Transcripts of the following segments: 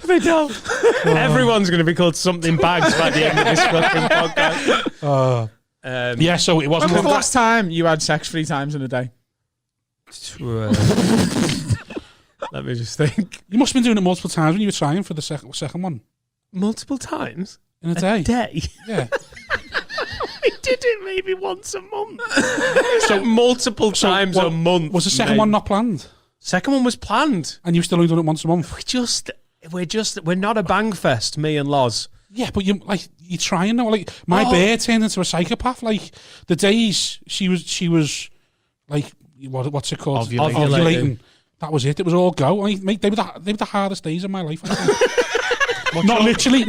They don't. Everyone's going to be called something bags by the end of this fucking podcast. Yeah, so it wasn't. When was the last time you had sex 3 times in a day? Let me just think. You must have been doing it multiple times when you were trying for the second one. Multiple times? In a day? Yeah. We did it maybe once a month. So multiple times a month. Was the second one not planned? Second one was planned. And you've still only done it once a month? We're not a bang fest, me and Loz. Yeah, but you're trying now. Like, my bear turned into a psychopath. Like, the days she was like, what's it called? Ovulating. That was it. It was all go. I mean, mate, they were the hardest days of my life. Not literally.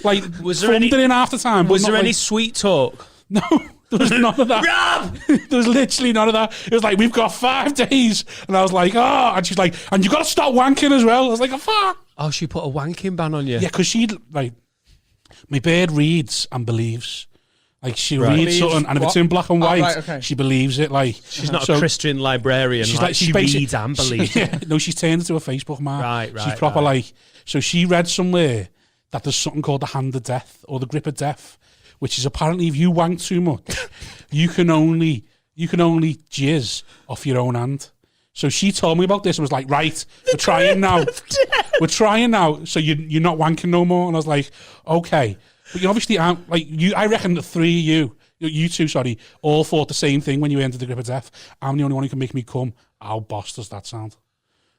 Like, was there any in half the time? Was there any sweet talk? No, there was none of that. Rob! There was literally none of that. It was like, we've got 5 days, and I was like, oh, and she's like, and you got to stop wanking as well. I was like, oh, fuck. Oh, she put a wanking ban on you. Yeah, because she like, my bird reads and believes. Like, she reads something, and if it's in black and white, she believes it. Like, she's not a Christian librarian. She reads and believes. No, she's turned into a Facebook mark. Right. She's proper like. So she read somewhere that there's something called the hand of death or the grip of death, which is apparently if you wank too much, you can only jizz off your own hand. So she told me about this and was like, right, we're trying now. So you're not wanking no more. And I was like, okay. But you obviously aren't, like, I reckon the 3 of you two, all thought the same thing when you entered the grip of death. I'm the only one who can make me come. How boss does that sound?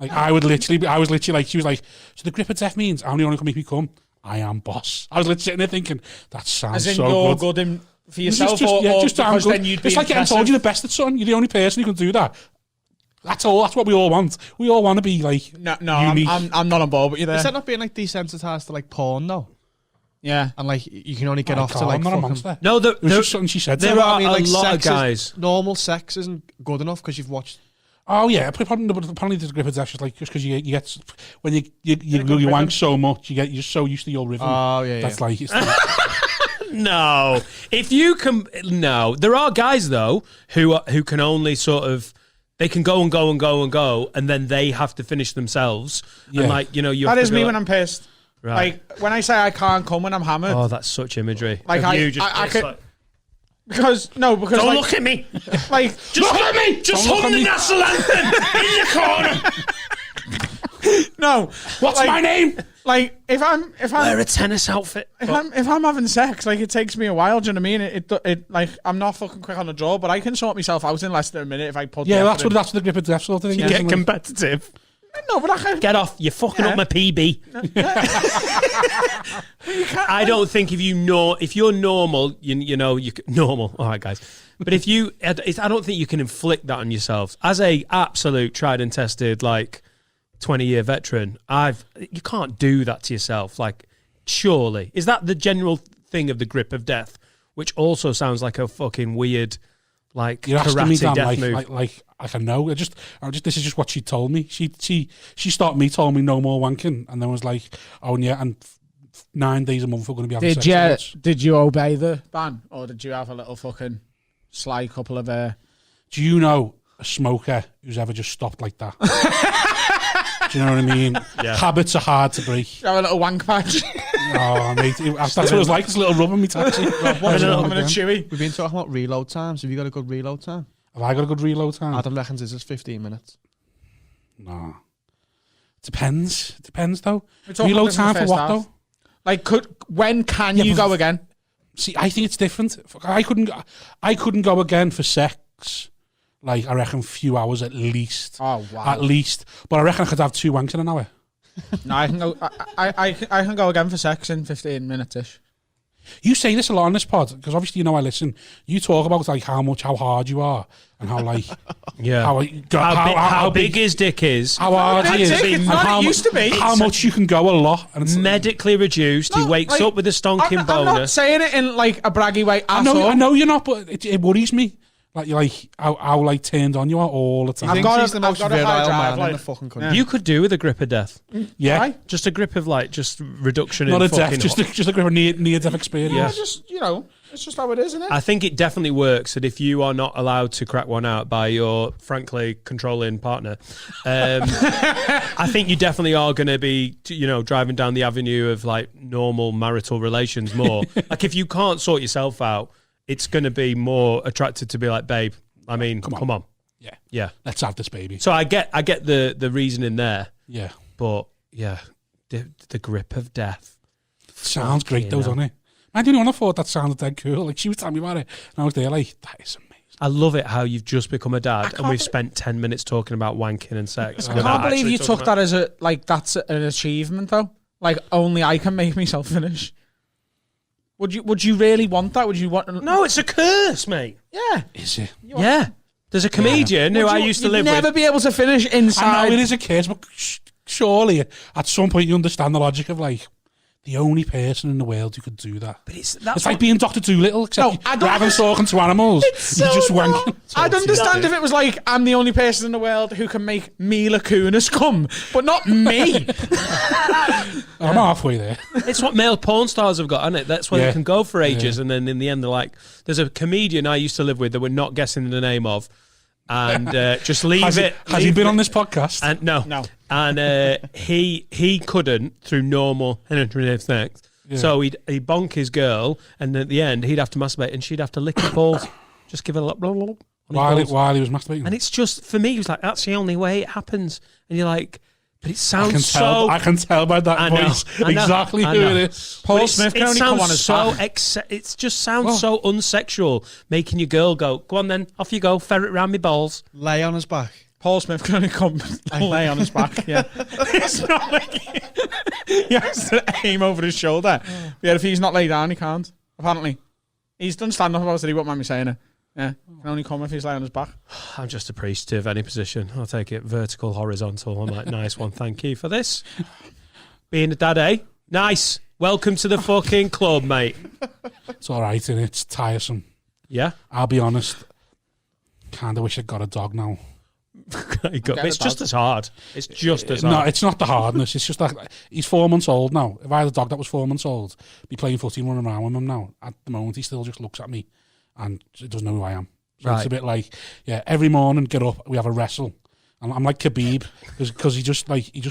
Like, I was literally like, she was like, so the grip of death means I'm the only one who can make me come. I am boss. I was literally sitting there thinking, that sounds so good. As in you're good in, for yourself just because good. Then you'd be it's like getting told you're the best at something. You're the only person who can do that. That's all. That's what we all want. We all want to be like unique. I'm not on board with you there. Is that not being like desensitized to like porn though? Yeah, and like you can only get off to like. I'm not a monster. No, it was just something she said. There are a lot of guys. Normal sex isn't good enough because you've watched. Oh yeah, apparently there's a grip of death just because you get when you wank so much, you're just so used to your rhythm. Oh yeah, that's like it's no. If you can, no, there are guys though who can only sort of. They can go and go and go and go, and then they have to finish themselves. Yeah. And like, you know, you. That is me when I'm pissed. Right. Like when I say I can't come when I'm hammered. Oh, that's such imagery. Like I could. Like, because don't like, look at me. Like just look at me. Just hum the national anthem in the corner. No, what's my name? Like if I'm wear a tennis outfit. If I'm having sex, like it takes me a while. Do you know what I mean? It like I'm not fucking quick on the draw, but I can sort myself out in less than a minute if I put. Yeah, that's what the grip of death sort of thing. You get competitive. No, but I can get off. You're fucking up my PB. I don't think if you're normal, you know you normal. All right, guys. But I don't think you can inflict that on yourselves as a absolute tried and tested 20-year veteran. You can't do that to yourself. Like, surely is that the general thing of the grip of death, which also sounds like a fucking weird you're karate me, Dan, death move. I can know. I just this is just what she told me. She stopped me, told me no more wanking, and then was like, oh yeah, and 9 days a month we're going to be having sex. Did you obey the ban, or did you have a little fucking sly couple of? Do you know a smoker who's ever just stopped like that? Do you know what I mean? Yeah. Habits are hard to break. Have a little wank patch. Oh, mate, that's what it was like. This little rub on me taxi. I'm gonna chewy. We've been talking about reload times. Have you got a good reload time? Have I got a good reload time? Adam reckons it's just 15 minutes. No. Depends though. Reload time for what though? Like, when can you go again? See, I think it's different. I couldn't go again for sex. Like, I reckon a few hours at least. Oh wow! At least, but I reckon I could have 2 wanks in an hour. No, I can go. I can go again for sex in 15 minutes ish. You say this a lot on this pod because obviously you know I listen. You talk about how hard you are and how how big his dick is, how hard he is, and how it used to be. How much you can go a lot, and it's medically reduced. He wakes up with a stonking boner. I'm not saying it in like a braggy way. I know you're not, but it worries me. How turned on you are all the time. I've got the most virile man in the fucking country. Yeah. You could do with a grip of death. Yeah, right? Just a grip of just reduction. Not in a death, just a grip of near death experience. Yeah, just It's just how it is, isn't it? I think it definitely works that if you are not allowed to crack one out by your, frankly, controlling partner, I think you definitely are going to be, driving down the avenue of like normal marital relations more. Like if you can't sort yourself out, it's going to be more attracted to be like, babe, I mean, come on. Yeah. Let's have this baby. So I get the reasoning there. Yeah. But yeah, the grip of death. Sounds great though, doesn't it? I didn't want to thought that sounded dead cool. Like she was telling me about it, and I was there like, that is amazing. I love it how you've just become a dad and we've spent 10 minutes talking about wanking and sex. I can't believe you took that as that's an achievement though. Like only I can make myself finish. Would you really want that? Would you want? No, it's a curse, mate. Yeah. Is it? Yeah. There's a comedian who I used to live with. You'd never be able to finish inside. I know it is a curse, but surely at some point you understand the logic of like, the only person in the world who could do that. But it's like being Dr. Dolittle, except rather than talking to animals, you just wank. I'd understand if it was like, I'm the only person in the world who can make Mila Kunis come, but not me. I'm halfway there. It's what male porn stars have got, isn't it? That's where they can go for ages, and then in the end they're like, there's a comedian I used to live with that we're not guessing the name of, and just leave it. Has he been on this podcast? And no. And he couldn't through normal penetrative sex. Yeah. So he'd bonk his girl, and at the end he'd have to masturbate, and she'd have to lick his balls, just give it a lot. While he was masturbating. And it's just, for me, he was like, that's the only way it happens. And you're like, but it sounds I can tell by that voice exactly who it is. Paul Smith can only come on his back. It just sounds so unsexual, making your girl go on then, off you go, ferret round me balls. Lay on his back. Paul Smith can only come lay on his back, yeah. It's not like he has to aim over his shoulder. Yeah, if he's not laid down, he can't, apparently. He's done stand-up about it, he won't mind me saying it. Yeah, can only come if he's laying on his back. I'm just a priest of any position. I'll take it vertical, horizontal. I'm like, nice one, thank you for this. Being a dad, eh? Nice. Welcome to the fucking club, mate. It's all right, and it's tiresome. Yeah? I'll be honest, kind of wish I'd got a dog now. It's just as hard. It's just as hard. No, it's not the hardness. It's just that he's 4 months old now. If I had a dog that was 4 months old, I'd be playing footy and running around with him now. At the moment, he still just looks at me and doesn't know who I am. So It's a bit like, every morning, get up, we have a wrestle. And I'm like Khabib, because he just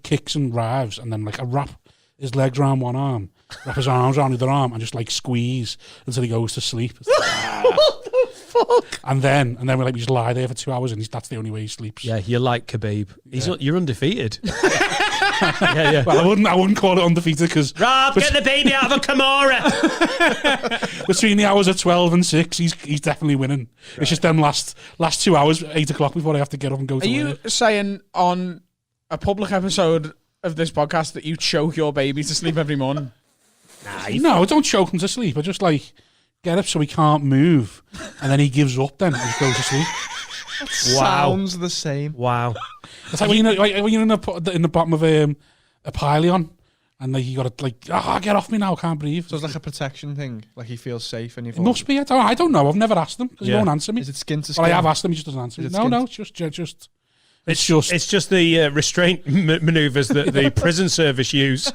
kicks and drives, and then like I wrap his legs around one arm, wrap his arms around the other arm, and just like squeeze until he goes to sleep. What the fuck? And then we just lie there for 2 hours, and that's the only way he sleeps. Yeah, you're like Khabib. You're undefeated. Yeah. Well, I wouldn't call it undefeated because Rob, get the baby out of a Kimura. Between the hours of 12 and 6, he's definitely winning. Right. It's just them last 2 hours, 8 o'clock before I have to get up and go to work. Are you saying on a public episode of this podcast that you choke your baby to sleep every morning? No, I don't choke him to sleep. I just like get up so he can't move, and then he gives up. Then he just goes to sleep. Sounds the same. Wow. It's like when you're in the bottom of a pylon, and like you got to like, get off me now, I can't breathe. So it's like a protection thing. Like he feels safe, and it must be. I don't know. I've never asked him because he won't answer me. Is it skin to skin? Well, I have asked him. He just doesn't answer me. No, it's just the restraint manoeuvres that the prison service use,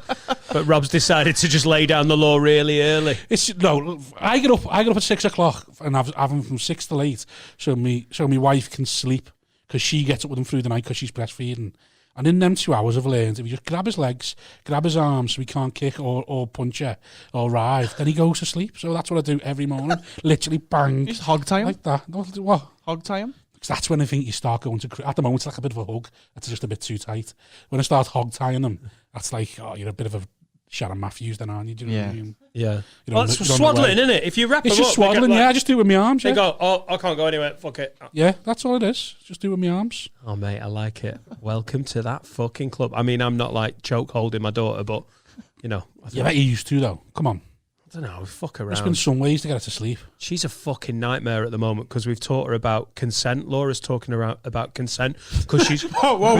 but Rob's decided to just lay down the law really early. I get up at 6 o'clock and have him from 6 till 8, so my wife can sleep because she gets up with him through the night because she's breastfeeding. And in them 2 hours, I've learned if you just grab his legs, grab his arms so he can't kick or punch you or writhe, then he goes to sleep. So that's what I do every morning. Literally bang. Just hog tie him? Like that. What? Hog tie him? That's when I think you start going to... At the moment, it's like a bit of a hug. It's just a bit too tight. When I start hog-tying them, that's like, you're a bit of a Sharon Matthews then, aren't you? Do you know what I mean? Yeah. It's swaddling, isn't it? If you wrap it's just swaddling, I just do it with my arms. They go, I can't go anywhere, fuck it. Yeah, that's all it is. Just do it with my arms. Oh, mate, I like it. Welcome to that fucking club. I mean, I'm not like choke holding my daughter, but, I bet you used to, though. Come on. I don't know, fuck around. There's been some ways to get her to sleep. She's a fucking nightmare at the moment because we've taught her about consent. Laura's talking about consent because she's... Whoa. I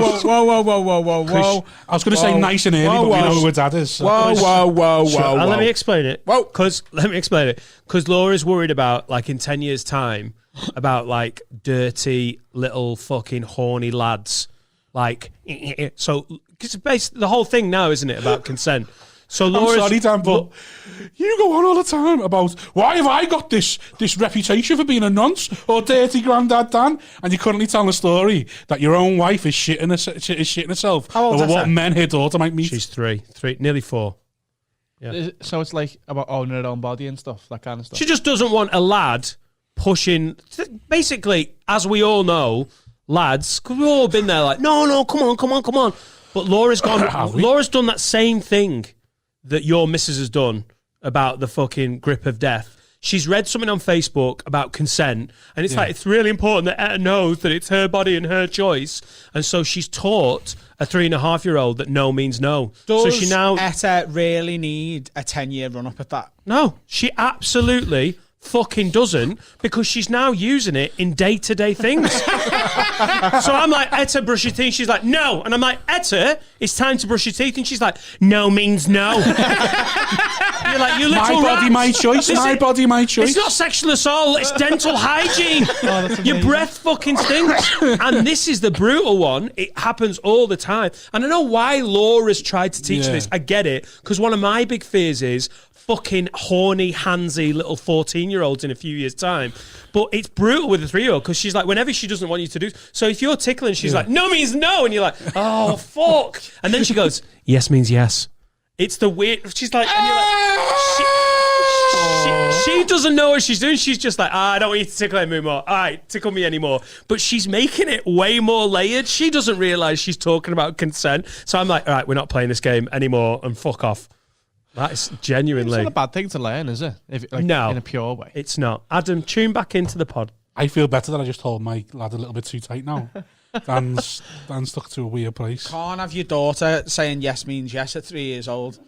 was going to say nice and early, but we know who her dad is. So. Whoa. Let me explain it. Because Laura's worried about, like, in 10 years' time, about, like, dirty little fucking horny lads. Like, so... Because basically the whole thing now, isn't it, about consent? So I'm Laura's, sorry, Dan, but you go on all the time about why have I got this reputation for being a nonce or dirty grandad Dan, and you're currently telling a story that your own wife is shitting herself How old over is what her? men her daughter might meet. she's three, nearly 4. So it's like about owning her own body and stuff, that kind of stuff. She just doesn't want a lad pushing. Basically, as we all know, lads, because we've all been there. Like, no, come on. But Laura's gone. Laura's done that same thing that your missus has done about the fucking grip of death. She's read something on Facebook about consent, and it's like, it's really important that Etta knows that it's her body and her choice. And so she's taught a 3.5-year-old that no means no. Does so she now Etta really need a 10-year run-up at that? No, she absolutely fucking doesn't, because she's now using it in day-to-day things. So I'm like, Etta, brush your teeth. She's like, no. And I'm like, Etta, it's time to brush your teeth. And she's like, no means no. You're like, you little My body, rat. my choice. My body, my choice. It's not sexual assault, it's dental hygiene. Your breath fucking stinks. And this is the brutal one. It happens all the time. And I know why Laura's tried to teach this. I get it. Because one of my big fears is fucking horny, handsy little 14-year-olds in a few years' time. But it's brutal with a 3-year-old, because she's like, whenever she doesn't want you to do. So if you're tickling, she's like, no means no. And you're like, oh, fuck. And then she goes, yes means yes. It's the weird. She's like, and you're like, she doesn't know what she's doing. She's just like, I don't want you to tickle me anymore. All right, tickle me anymore. But she's making it way more layered. She doesn't realise she's talking about consent. So I'm like, all right, we're not playing this game anymore, and fuck off. That is genuinely. It's not a bad thing to learn, is it? No. In a pure way. It's not. Adam, tune back into the pod. I feel better that I just hold my lad a little bit too tight now. Dan's stuck to a weird place. Can't have your daughter saying yes means yes at 3 years old.